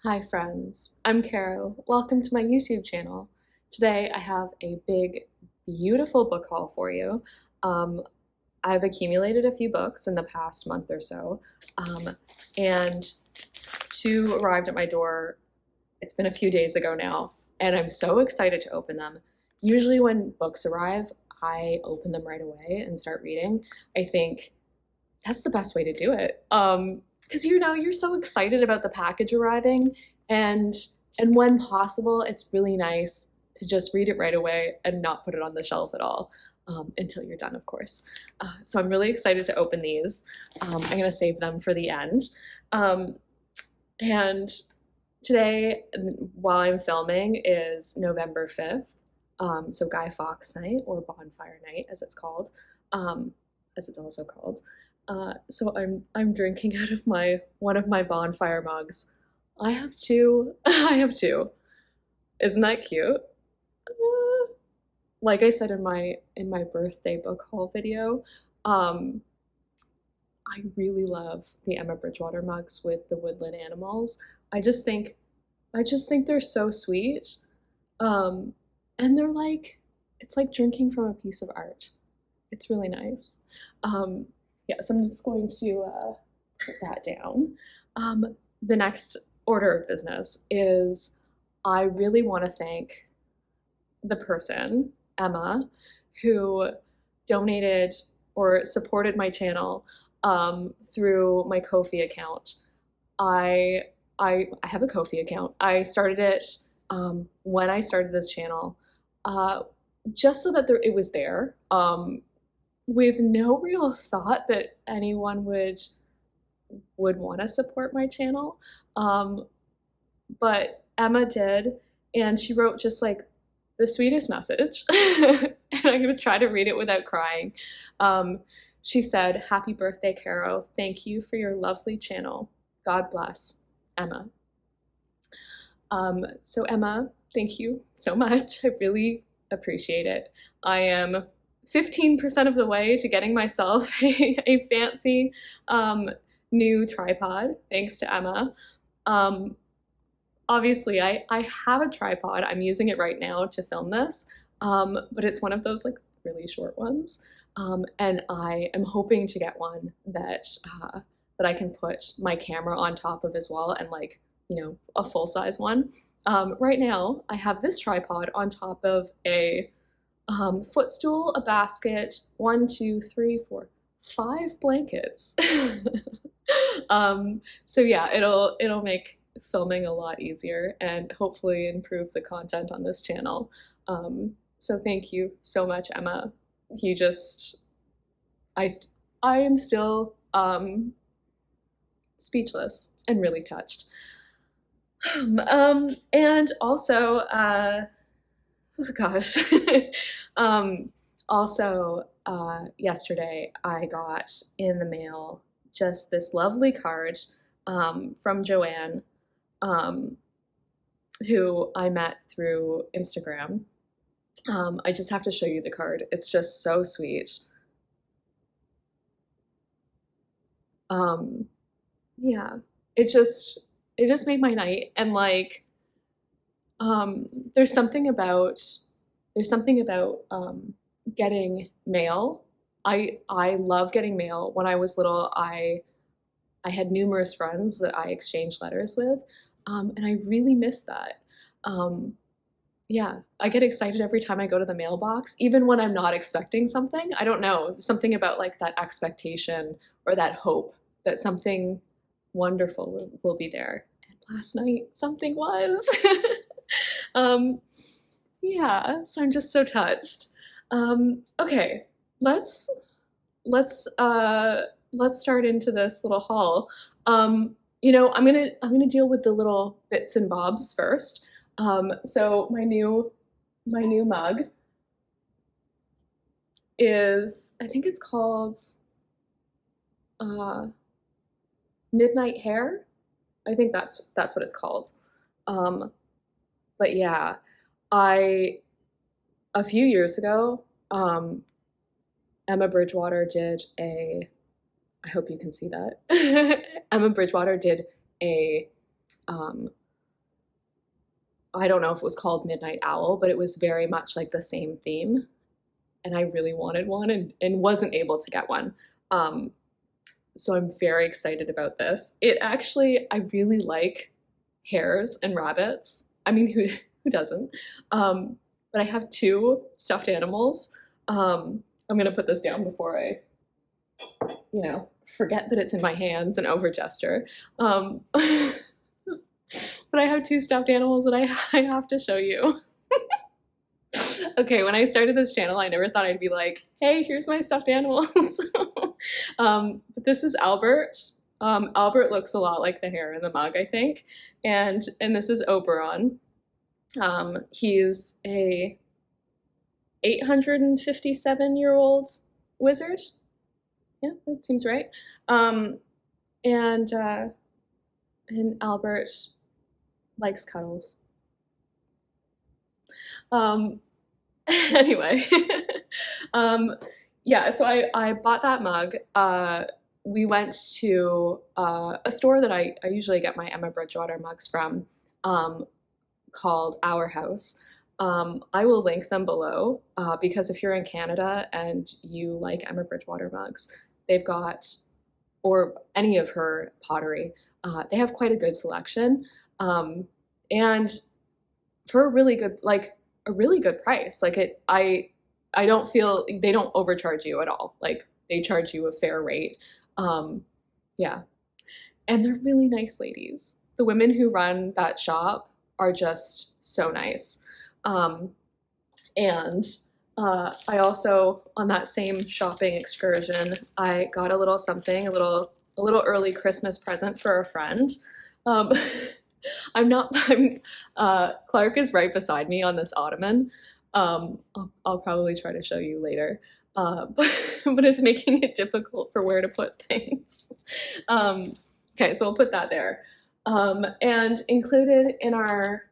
Hi friends, I'm Caro. Welcome to my YouTube channel. Today I have a big, beautiful book haul for you. I've accumulated a few books in the past month or so, and two arrived at my door. It's been a few days ago now, and I'm so excited to open them. Usually when books arrive, I open them right away and start reading. I think that's the best way to do it. Because you're so excited about the package arriving, and and when possible, it's really nice to just read it right away and not put it on the shelf at all until you're done, of course. So I'm really excited to open these. I'm gonna save them for the end. Um, and today, while I'm filming, is November 5th. So Guy Fawkes Night, or Bonfire Night, as it's called, as it's also called. So I'm drinking out of one of my bonfire mugs. I have two. I have two. Isn't that cute? Like I said in my birthday book haul video, um, I really love the Emma Bridgewater mugs with the woodland animals. I just think I just think they're so sweet. Um, and it's like drinking from a piece of art. It's really nice. Um, yeah, so I'm just going to put that down. The next order of business is I really want to thank the person, Emma, who donated or supported my channel through my Ko-fi account. I, I have a Ko-fi account. I started it when I started this channel, uh, just so that it was there. With no real thought that anyone would want to support my channel. But Emma did, and she wrote just like the sweetest message. And I'm gonna try to read it without crying. She said, "Happy birthday, Caro. Thank you for your lovely channel. God bless, Emma." So Emma, thank you so much. I really appreciate it. I am 15% of the way to getting myself a fancy new tripod, thanks to Emma. Um, Obviously, I have a tripod. I'm using it right now to film this, but it's one of those like really short ones. And I am hoping to get one that I can put my camera on top of as well, and like, a full size one. Right now, I have this tripod on top of a footstool, a basket, one, two, three, four, five blankets. So yeah, it'll make filming a lot easier and hopefully improve the content on this channel. So thank you so much, Emma. You just, I, I am still speechless and really touched. And also, oh gosh. um, Also, yesterday I got in the mail just this lovely card from Joanne, um, who I met through Instagram. I just have to show you the card. It's just so sweet. Um, yeah, it just made my night, and like um, there's something about getting mail. I love getting mail. When I was little, I had numerous friends that I exchanged letters with, and I really miss that. Um, yeah, I get excited every time I go to the mailbox, even when I'm not expecting something. I don't know, there's something about like that expectation or that hope that something wonderful will be there. And last night, something was. um, yeah, so I'm just so touched. Okay, let's let's uh let's start into this little haul. I'm gonna deal with the little bits and bobs first. So my new mug is, I think it's called uh, Midnight Hair. I think that's what it's called. Um, but yeah, I a few years ago, Emma Bridgewater did a. I hope you can see that. Emma Bridgewater did a I don't know if it was called Midnight Owl, but it was very much like the same theme. And I really wanted one and wasn't able to get one. So I'm very excited about this. It actually, I really like hares and rabbits. I mean, who doesn't? But I have two stuffed animals. I'm gonna put this down before I, forget that it's in my hands and over gesture. But I have two stuffed animals that I have to show you. Okay, when I started this channel, I never thought I'd be like, hey, here's my stuffed animals. But this is Albert. Albert looks a lot like the hare in the mug, I think. And this is Oberon. He's a 857-year-old wizard. Yeah, that seems right. And Albert likes cuddles. Anyway, yeah, so I bought that mug. We went to a store that I usually get my Emma Bridgewater mugs from, called Our House. I will link them below because if you're in Canada and you like Emma Bridgewater mugs, they've got, or any of her pottery, they have quite a good selection. And for a really good, price. I don't feel, they don't overcharge you at all. Like, they charge you a fair rate. Yeah. And they're really nice ladies. The women who run that shop are just so nice. I also, on that same shopping excursion, I got a little something, a little early Christmas present for a friend. Clark is right beside me on this ottoman. I'll probably try to show you later. But it's making it difficult for where to put things. Okay, so we'll put that there. And included in our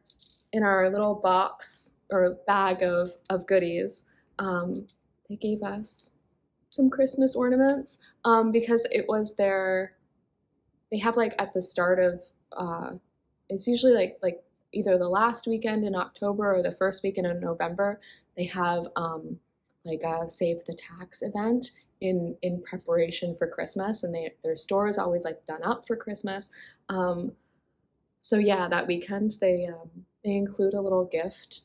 little box or bag of goodies, they gave us some Christmas ornaments, because it was they have like at the start of, it's usually like either the last weekend in October or the first weekend in November, they have like a Save the Tax event in preparation for Christmas, and their store is always like done up for Christmas. So yeah, that weekend they include a little gift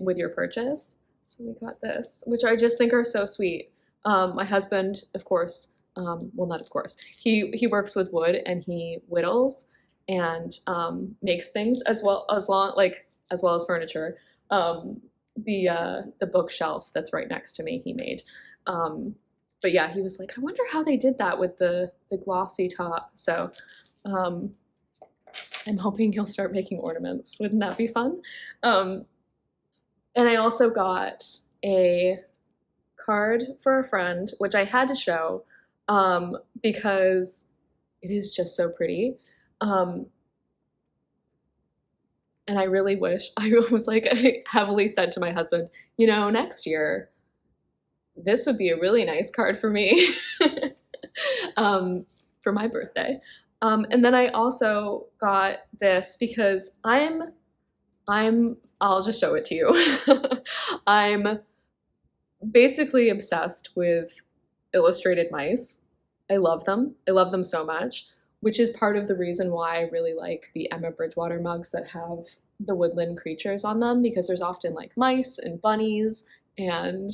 with your purchase. So we got this, which I just think are so sweet. My husband, of course, well, not of course, he works with wood and he whittles and makes things as well as furniture. The bookshelf that's right next to me, he made. But yeah, he was like, I wonder how they did that with the glossy top. So I'm hoping he'll start making ornaments. Wouldn't that be fun? And I also got a card for a friend, which I had to show because it is just so pretty. And I really wish, I was like, I heavily said to my husband, next year, this would be a really nice card for me for my birthday. And then I also got this because I'll just show it to you. I'm basically obsessed with illustrated mice. I love them. I love them so much, which is part of the reason why I really like the Emma Bridgewater mugs that have the woodland creatures on them, because there's often like mice and bunnies and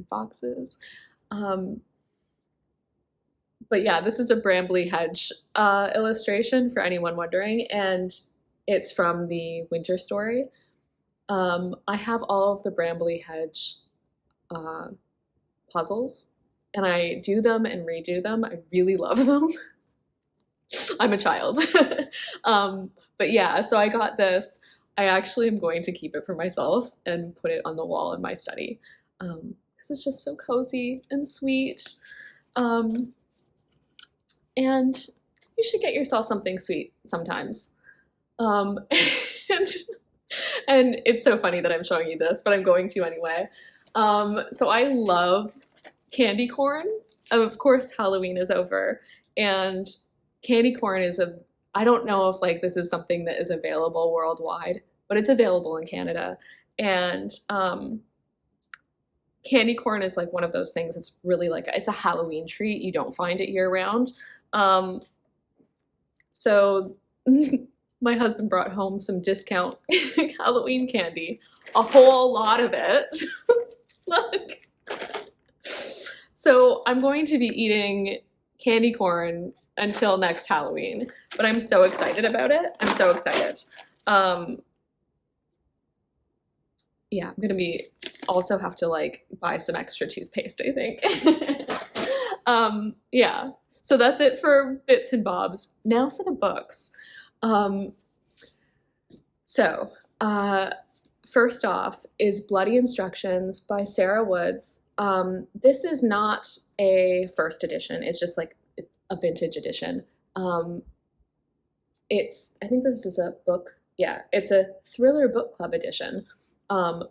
foxes. But yeah, this is a Brambly Hedge illustration for anyone wondering, and it's from the Winter Story. I have all of the Brambly Hedge puzzles, and I do them and redo them. I really love them. I'm a child. But yeah, so I got this. I actually am going to keep it for myself and put it on the wall in my study, because it's just so cozy and sweet. And you should get yourself something sweet sometimes. And it's so funny that I'm showing you this, but I'm going to anyway. So I love candy corn. Of course, Halloween is over, and candy corn is I don't know if like this is something that is available worldwide, but it's available in Canada. And candy corn is like one of those things. It's really like, it's a Halloween treat. You don't find it year round. So my husband brought home some discount Halloween candy, a whole lot of it. Like, so I'm going to be eating candy corn until next Halloween, but I'm so excited about it. I'm so excited. Yeah, I'm gonna be also have to like buy some extra toothpaste, I think. Yeah, so that's it for bits and bobs. Now for the books. So first off is Bloody Instructions by Sarah Woods. This is not a first edition, it's just like a vintage edition. I think this is a book, yeah, it's a thriller book club edition,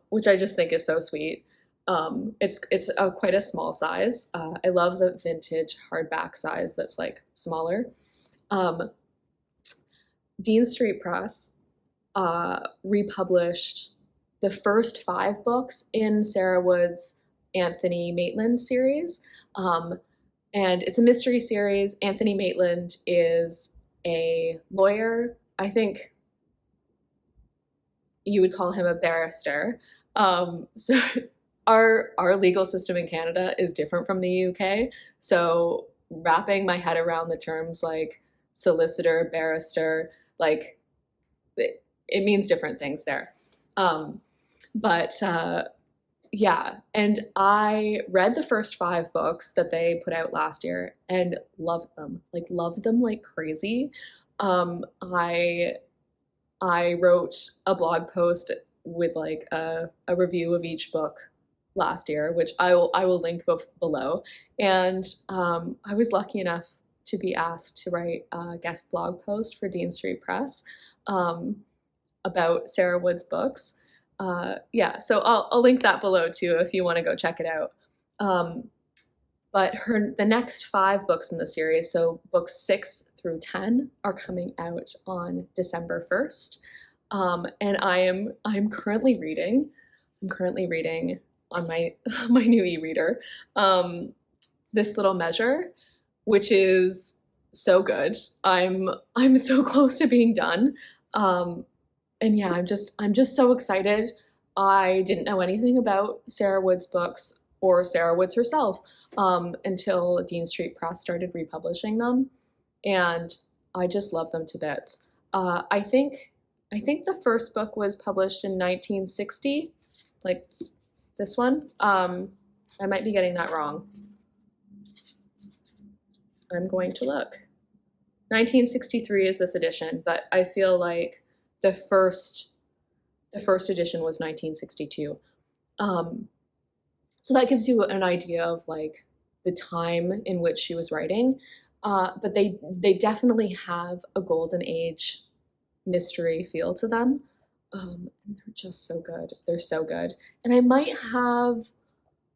which I just think is so sweet. It's quite a small size. I love the vintage hardback size that's like smaller. Dean Street Press republished the first 5 books in Sarah Woods' Anthony Maitland series. And it's a mystery series. Anthony Maitland is a lawyer. I think you would call him a barrister. So our legal system in Canada is different from the UK. So wrapping my head around the terms like solicitor, barrister, like it means different things there. Yeah, and I read the first 5 books that they put out last year and loved them like crazy. I wrote a blog post with like a review of each book last year, which I will link below. And I was lucky enough to be asked to write a guest blog post for Dean Street Press about Sarah Woods' books. Yeah, so I'll link that below too if you want to go check it out. But the next 5 books in the series, so books 6 through 10, are coming out on December 1st. And I'm currently reading. I'm currently reading on my new e-reader, This Little Measure, which is so good. I'm so close to being done. And yeah, I'm just so excited. I didn't know anything about Sarah Woods' books or Sarah Woods herself until Dean Street Press started republishing them, and I just love them to bits. I think the first book was published in 1960, like this one. I might be getting that wrong. I'm going to look. 1963 is this edition, but I feel like the first edition was 1962. So that gives you an idea of like the time in which she was writing. But they definitely have a golden age mystery feel to them. And they're just so good. They're so good. And I might have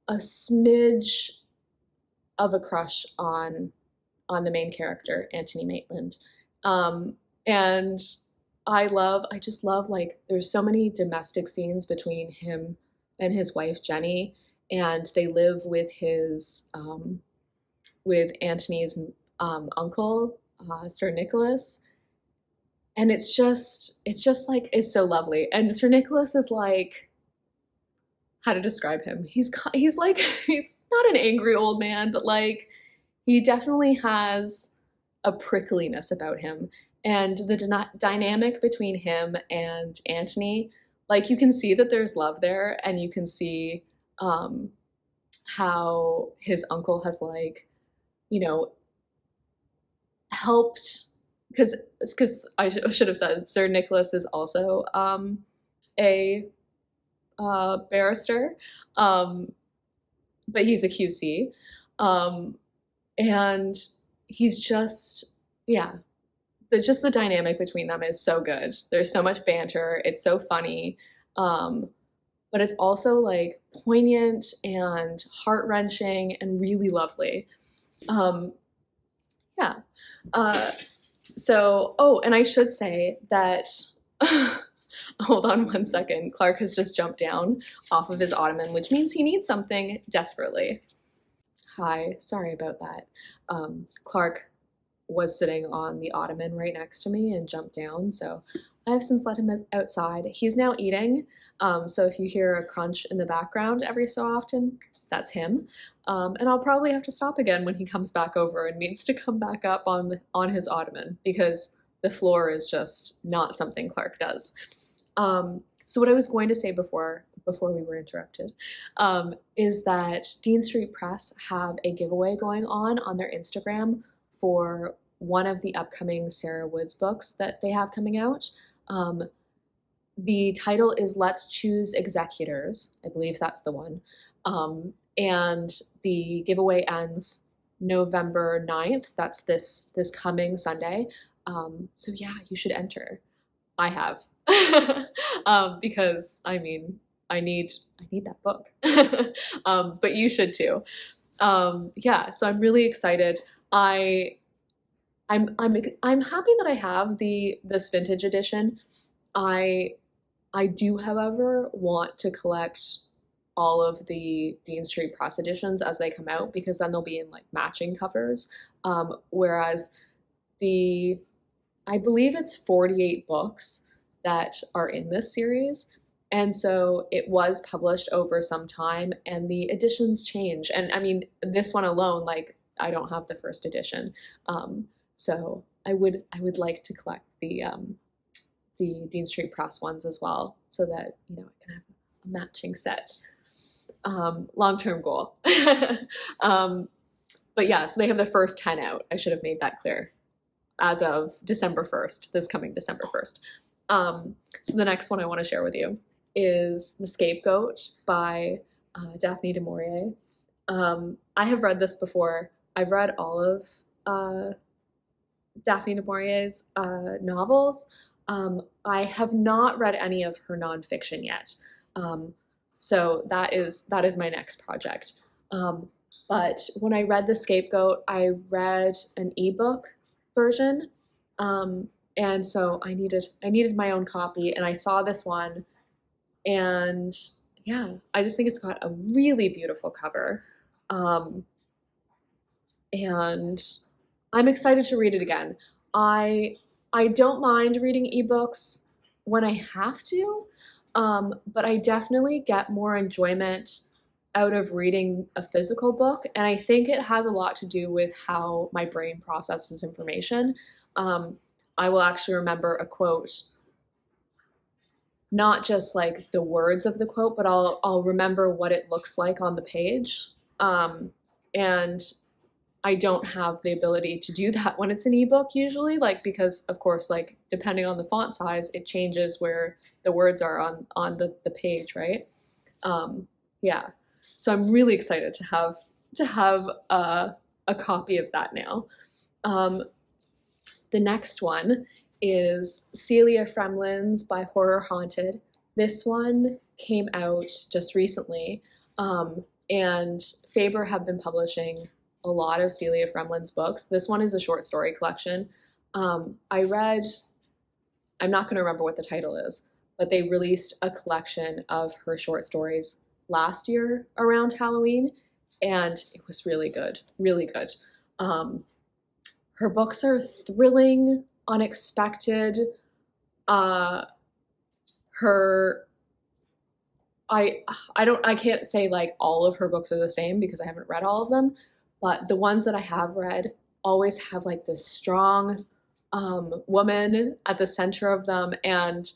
a smidge of a crush on the main character, Anthony Maitland. And I just love, like, there's so many domestic scenes between him and his wife, Jenny, and they live with with Anthony's uncle, Sir Nicholas. And it's just like, it's so lovely. And Sir Nicholas is like, how to describe him? He's like, he's not an angry old man, but like, he definitely has a prickliness about him. And the dynamic between him and Anthony, like, you can see that there's love there, and you can see how his uncle has, like, you know, helped, because I should have said Sir Nicholas is also a barrister, but he's a QC, and he's just, yeah, just the dynamic between them is so good. There's so much banter. It's so funny. But it's also like poignant and heart-wrenching and really lovely. Yeah. So, oh, and I should say that, hold on one second. Clark has just jumped down off of his ottoman, which means he needs something desperately. Hi, sorry about that. Clark was sitting on the ottoman right next to me and jumped down, so I have since let him outside. He's now eating, so if you hear a crunch in the background every so often, that's him. And I'll probably have to stop again when he comes back over and needs to come back up on his ottoman, because the floor is just not something Clark does. So what I was going to say before we were interrupted, is that Dean Street Press have a giveaway going on their Instagram for one of the upcoming Sarah Woods books that they have coming out. The title is Let's Choose Executors. I believe that's the one. And the giveaway ends November 9th. That's this coming Sunday. So yeah, you should enter. I have. Because I mean, I need that book. But you should too. Yeah, so I'm really excited. I'm happy that I have this vintage edition. I do, however, want to collect all of the Dean Street Press editions as they come out, because then they'll be in like matching covers. Whereas I believe it's 48 books that are in this series. And so it was published over some time and the editions change. And I mean, this one alone, like I don't have the first edition. So I would like to collect the Dean Street Press ones as well, so that, you know, I can have a matching set. Long-term goal. But yeah, so they have the first 10 out. I should have made that clear. As of December 1st, this coming December 1st. So the next one I want to share with you is The Scapegoat by Daphne du Maurier. I have read this before. I've read all of Daphne du Maurier's novels. I have not read any of her nonfiction yet. So that is my next project. But when I read The Scapegoat, I read an ebook version. And so I needed my own copy, and I saw this one, and yeah, I just think it's got a really beautiful cover. And I'm excited to read it again. I don't mind reading ebooks when I have to, but I definitely get more enjoyment out of reading a physical book, and I think it has a lot to do with how my brain processes information. I will actually remember a quote, not just like the words of the quote, but I'll remember what it looks like on the page. And I don't have the ability to do that when it's an ebook usually, like, because of course, like depending on the font size, it changes where the words are on the page, right? Yeah. So I'm really excited to have a copy of that now. The next one is Celia Fremlin's by Horror Haunted. This one came out just recently, and Faber have been publishing a lot of Celia Fremlin's books. This one is a short story collection. I'm not going to remember what the title is, but they released a collection of her short stories last year around Halloween, and it was really good, really good. Her books are thrilling, unexpected. I can't say like all of her books are the same because I haven't read all of them, but the ones that I have read always have like this strong woman at the center of them, and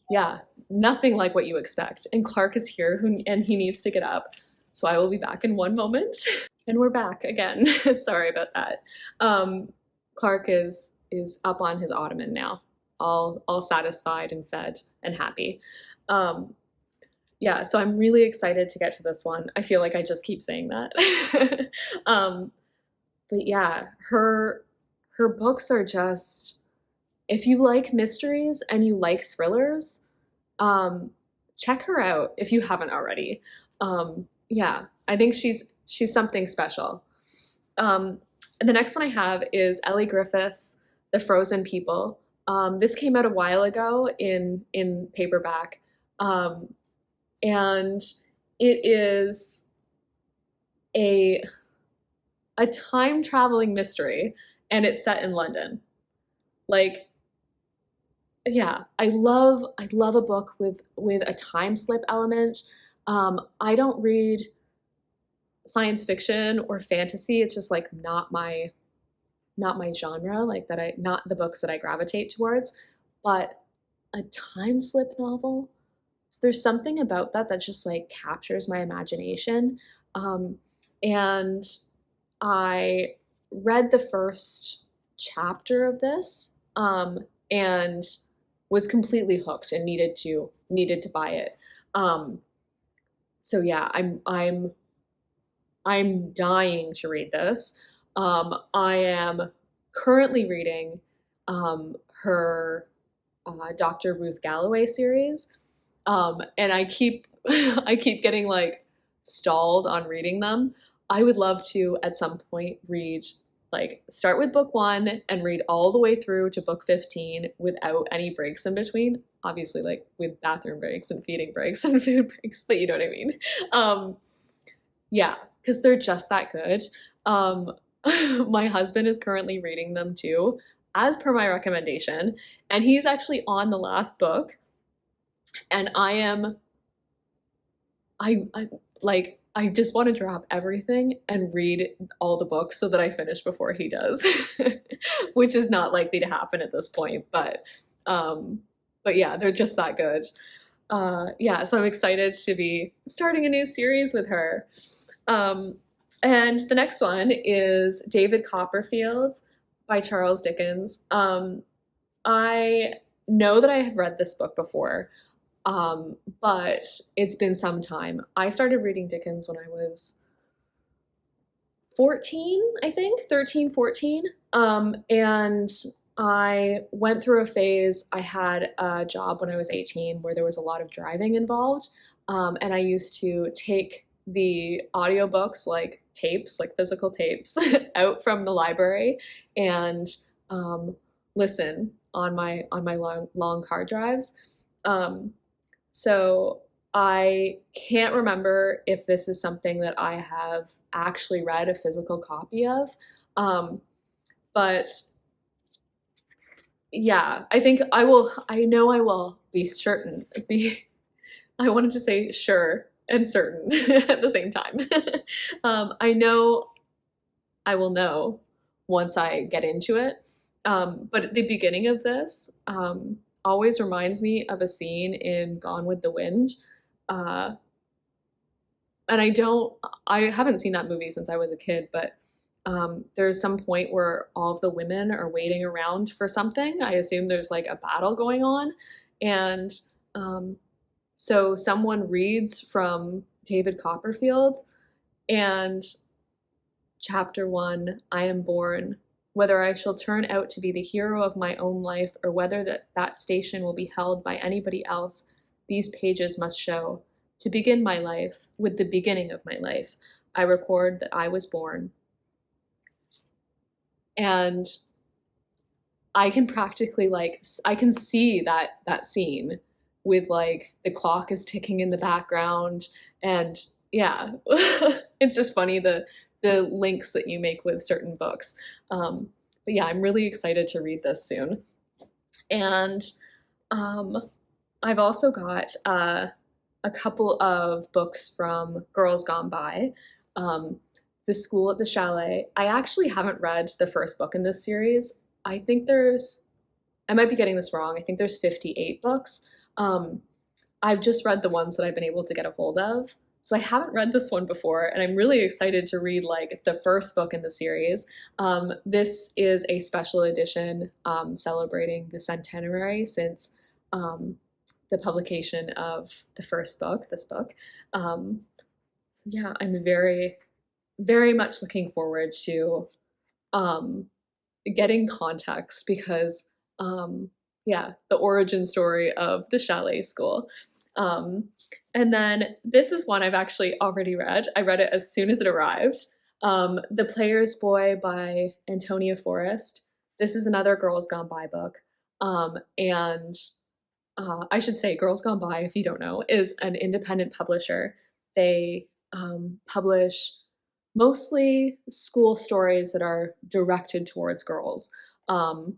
yeah, nothing like what you expect. And Clark is here, and he needs to get up, so I will be back in one moment. And we're back again. Sorry about that. Clark is up on his ottoman now, all satisfied and fed and happy. Yeah, so I'm really excited to get to this one. I feel like I just keep saying that. But yeah, her books are just, if you like mysteries and you like thrillers, check her out if you haven't already. Yeah, I think she's something special. And the next one I have is Ellie Griffiths' The Frozen People. This came out a while ago in paperback, um, and it is a a time traveling mystery, and it's set in London. Like, yeah, I love a book with a time slip element. I don't read science fiction or fantasy. It's just like not my genre, like that I not the books that I gravitate towards, but a time slip novel. So there's something about that that just like captures my imagination. Um, and I read the first chapter of this, and was completely hooked and needed to buy it. Um, so yeah, I'm dying to read this. I am currently reading her Dr. Ruth Galloway series, and I keep I keep getting like stalled on reading them. I would love to at some point read like start with book one and read all the way through to book 15 without any breaks in between. Obviously, like with bathroom breaks and feeding breaks and food breaks, but you know what I mean. Um, yeah, because they're just that good. Um, my husband is currently reading them too, as per my recommendation, and he's actually on the last book, and I like I just want to drop everything and read all the books so that I finish before he does, which is not likely to happen at this point, um, but yeah, they're just that good. Yeah, so I'm excited to be starting a new series with her. Um, and the next one is David Copperfield by Charles Dickens. I know that I have read this book before, but it's been some time. I started reading Dickens when I was 14, I think, 13, 14. And I went through a phase. I had a job when I was 18 where there was a lot of driving involved. And I used to take the audiobooks, like tapes, like physical tapes, out from the library and listen on my long car drives. Um, so I can't remember if this is something that I have actually read a physical copy of. Um, but yeah, I think I will, I know I will be certain, I wanted to say sure and certain at the same time. I know I will know once I get into it. But at the beginning of this always reminds me of a scene in Gone with the Wind. Uh, and I haven't seen that movie since I was a kid, but there's some point where all of the women are waiting around for something. I assume there's like a battle going on. And um, so someone reads from David Copperfield, and chapter one, I am born. Whether I shall turn out to be the hero of my own life or whether that station will be held by anybody else, these pages must show. To begin my life, with the beginning of my life, I record that I was born. And I can practically like I can see that scene with like the clock is ticking in the background, and yeah, it's just funny the links that you make with certain books. But yeah, I'm really excited to read this soon. And um, I've also got a couple of books from Girls Gone By. Um, the School at the Chalet. I actually haven't read the first book in this series. I might be getting this wrong. I think there's 58 books. I've just read the ones that I've been able to get a hold of. So I haven't read this one before, and I'm really excited to read like the first book in the series. This is a special edition celebrating the centenary since the publication of the first book, this book. So yeah, I'm very, very much looking forward to um, getting context because, yeah, the origin story of the Chalet School. Um, and then this is one I've actually already read. I read it as soon as it arrived. The Player's Boy by Antonia Forrest. This is another Girls Gone By book. And I should say Girls Gone By, if you don't know, is an independent publisher. They publish mostly school stories that are directed towards girls, that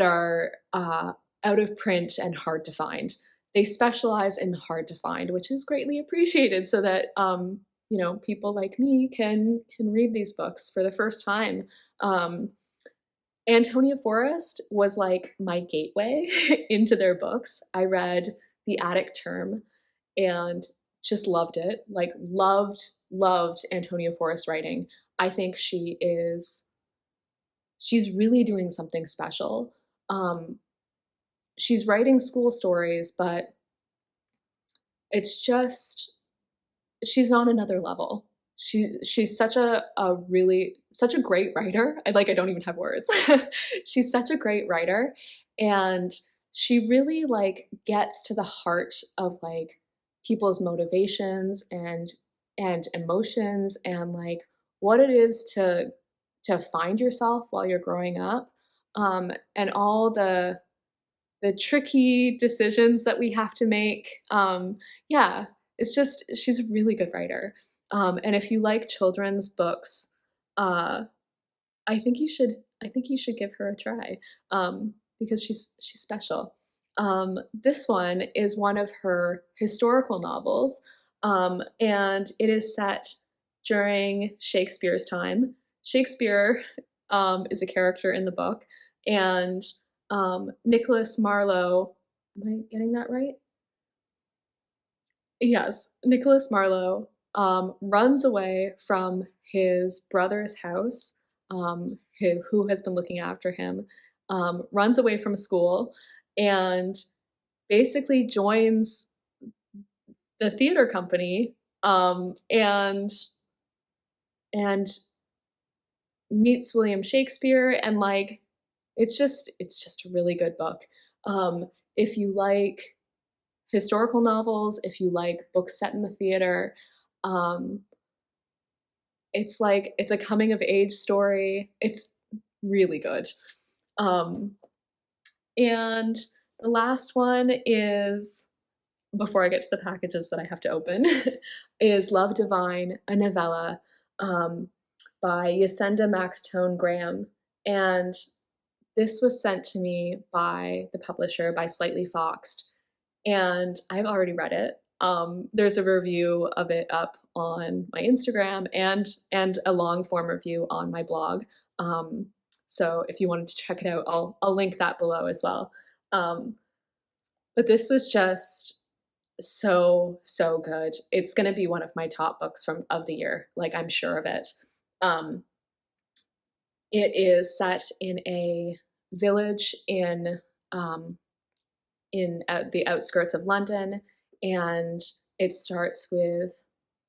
are out of print and hard to find. They specialize in hard to find, which is greatly appreciated, so that people like me can read these books for the first time. Antonia Forrest was like my gateway into their books. I read The Attic Term and just loved it. Like loved Antonia Forrest writing. I think she's really doing something special. She's writing school stories, but it's just, she's on another level. She's such a great writer. I don't even have words. She's such a great writer, and she really like gets to the heart of like people's motivations and emotions, and like what it is to find yourself while you're growing up, and all the tricky decisions that we have to make. Yeah, it's just, she's a really good writer. And if you like children's books, I think you should give her a try, because she's special. This one is one of her historical novels, and it is set during Shakespeare's time. Shakespeare is a character in the book, and Nicholas Marlowe, am I getting that right? Yes, Nicholas Marlowe runs away from his brother's house, who has been looking after him, runs away from school, and basically joins the theater company, and meets William Shakespeare, and like it's just a really good book. If you like historical novels, if you like books set in the theater, it's a coming of age story. It's really good. And the last one is, before I get to the packages that I have to open, is Love Divine, a novella by Yasenda Maxtone Graham. And this was sent to me by the publisher, by Slightly Foxed, and I've already read it. There's a review of it up on my Instagram, and a long form review on my blog. So if you wanted to check it out, I'll link that below as well. But this was just so good. It's going to be one of my top books of the year. Like, I'm sure of it. It is set in a village in the outskirts of London, and it starts with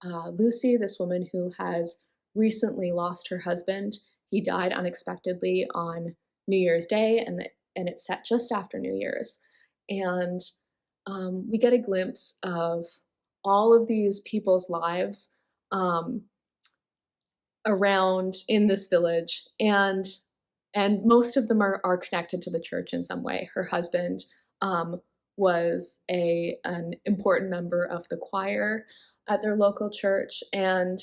Lucy, this woman who has recently lost her husband. He died unexpectedly on New Year's Day, and it's set just after New Year's. And we get a glimpse of all of these people's lives around in this village, and most of them are connected to the church in some way. Her husband was an important member of the choir at their local church, and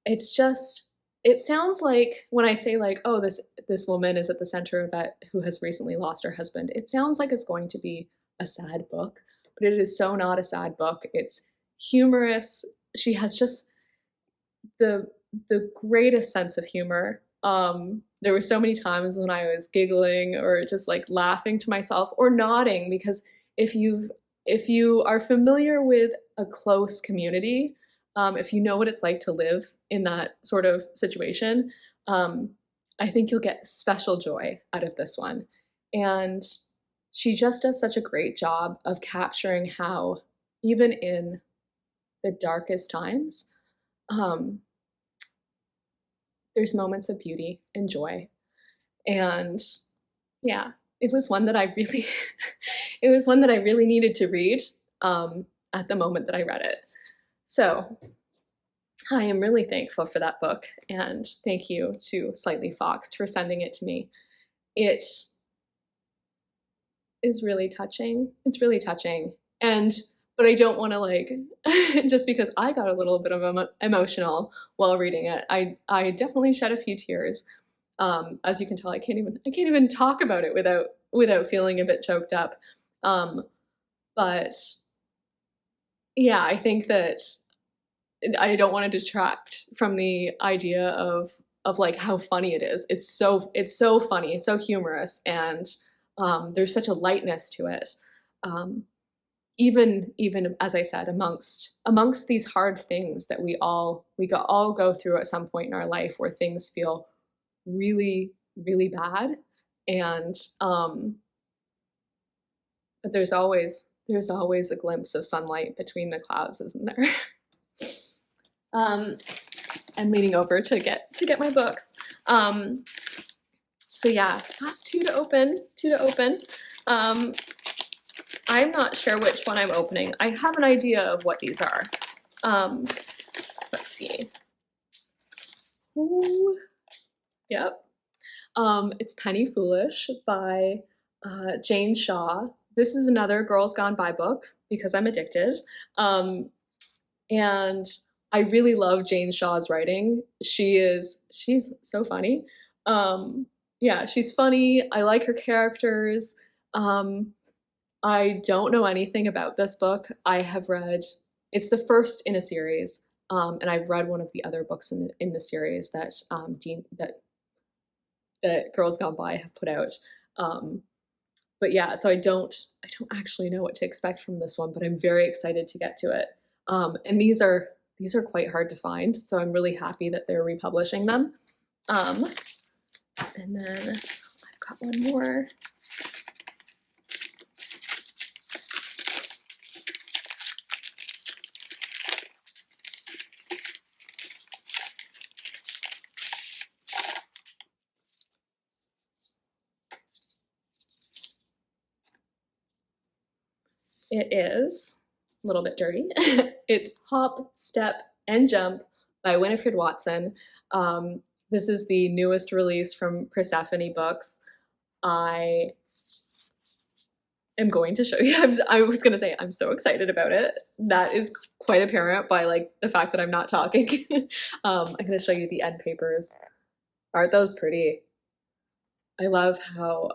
it sounds like, when I say like, oh, this woman is at the center of that, who has recently lost her husband, it sounds like it's going to be a sad book, but it is so not a sad book. It's humorous. She has just the greatest sense of humor. There were so many times when I was giggling or just like laughing to myself or nodding, because if you are familiar with a close community, if you know what it's like to live in that sort of situation, I think you'll get special joy out of this one. And she just does such a great job of capturing how, even in the darkest times, there's moments of beauty and joy. And yeah, it was one that I really needed to read at the moment that I read it. So I am really thankful for that book, and thank you to Slightly Foxed for sending it to me. It is really touching. It's really touching. But I don't want to like, just because I got a little bit of emotional while reading it. I definitely shed a few tears. As you can tell, I can't even talk about it without feeling a bit choked up. But yeah, I think that I don't want to detract from the idea of like how funny it is. It's so funny, it's so humorous, and there's such a lightness to it. Even as I said, amongst these hard things that we all go through at some point in our life, where things feel really really bad, and but there's always a glimpse of sunlight between the clouds, isn't there? I'm leaning over to get my books. So yeah, last two to open. I'm not sure which one I'm opening. I have an idea of what these are. Let's see. Ooh. Yep. It's Penny Foolish by Jane Shaw. This is another Girls Gone By book because I'm addicted. And I really love Jane Shaw's writing. She's so funny. Yeah, she's funny. I like her characters. I don't know anything about this book. It's the first in a series, and I've read one of the other books in the series that that Girls Gone By have put out. But yeah, so I don't actually know what to expect from this one, but I'm very excited to get to it. And these are quite hard to find, so I'm really happy that they're republishing them. And then I've got one more. It is a little bit dirty. It's Hop, Step, and Jump by Winifred Watson. This is the newest release from Persephone Books. I am going to show you. I was going to say I'm so excited about it. That is quite apparent by like the fact that I'm not talking. I'm going to show you the end papers. Aren't those pretty? I love how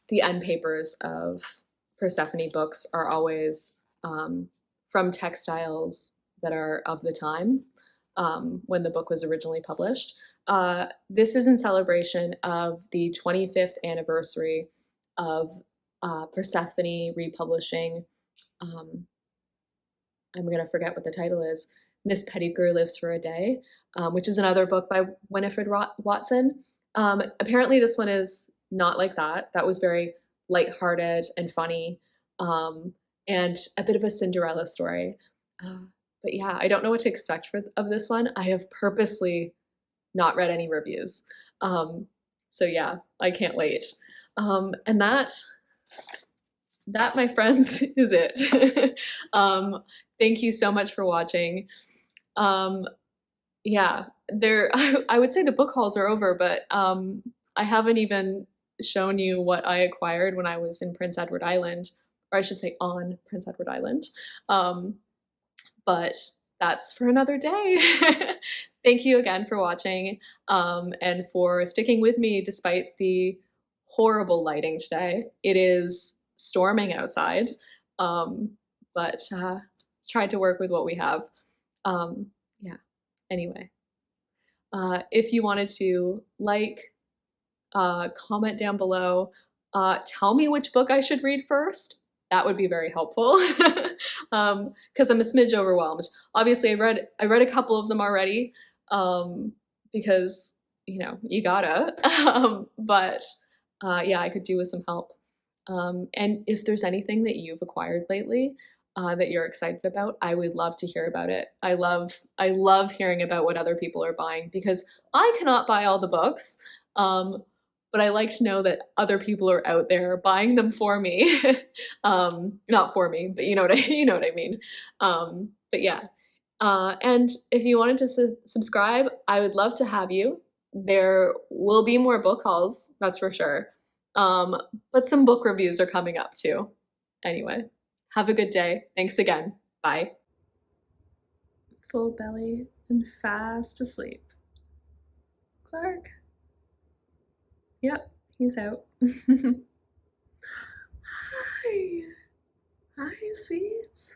the end papers of Persephone books are always from textiles that are of the time when the book was originally published. This is in celebration of the 25th anniversary of Persephone republishing, I'm going to forget what the title is, Miss Pettigrew Lives for a Day, which is another book by Winifred Watson. Apparently this one is not like that. That was very lighthearted and funny, and a bit of a Cinderella story. But yeah, I don't know what to expect of this one. I have purposely not read any reviews. So yeah, I can't wait. And that, my friends, is it. Thank you so much for watching. Yeah, I would say the book hauls are over, but I haven't even shown you what I acquired when I was in Prince Edward Island, or I should say on Prince Edward Island. But that's for another day. Thank you again for watching, and for sticking with me despite the horrible lighting today. It is storming outside, but tried to work with what we have. Yeah, anyway. If you wanted to like, comment down below, tell me which book I should read first. That would be very helpful, because I'm a smidge overwhelmed. Obviously, I read a couple of them already, because you gotta. But yeah, I could do with some help. And if there's anything that you've acquired lately that you're excited about, I would love to hear about it. I love hearing about what other people are buying, because I cannot buy all the books. But I like to know that other people are out there buying them for me. Not for me, but you know what I mean. But yeah, And if you wanted to subscribe, I would love to have you. There will be more book hauls, that's for sure. Um, but some book reviews are coming up too. Anyway, have a good day. Thanks again. Bye. Full belly and fast asleep. Clark. Yep, he's out. Hi. Hi, sweets.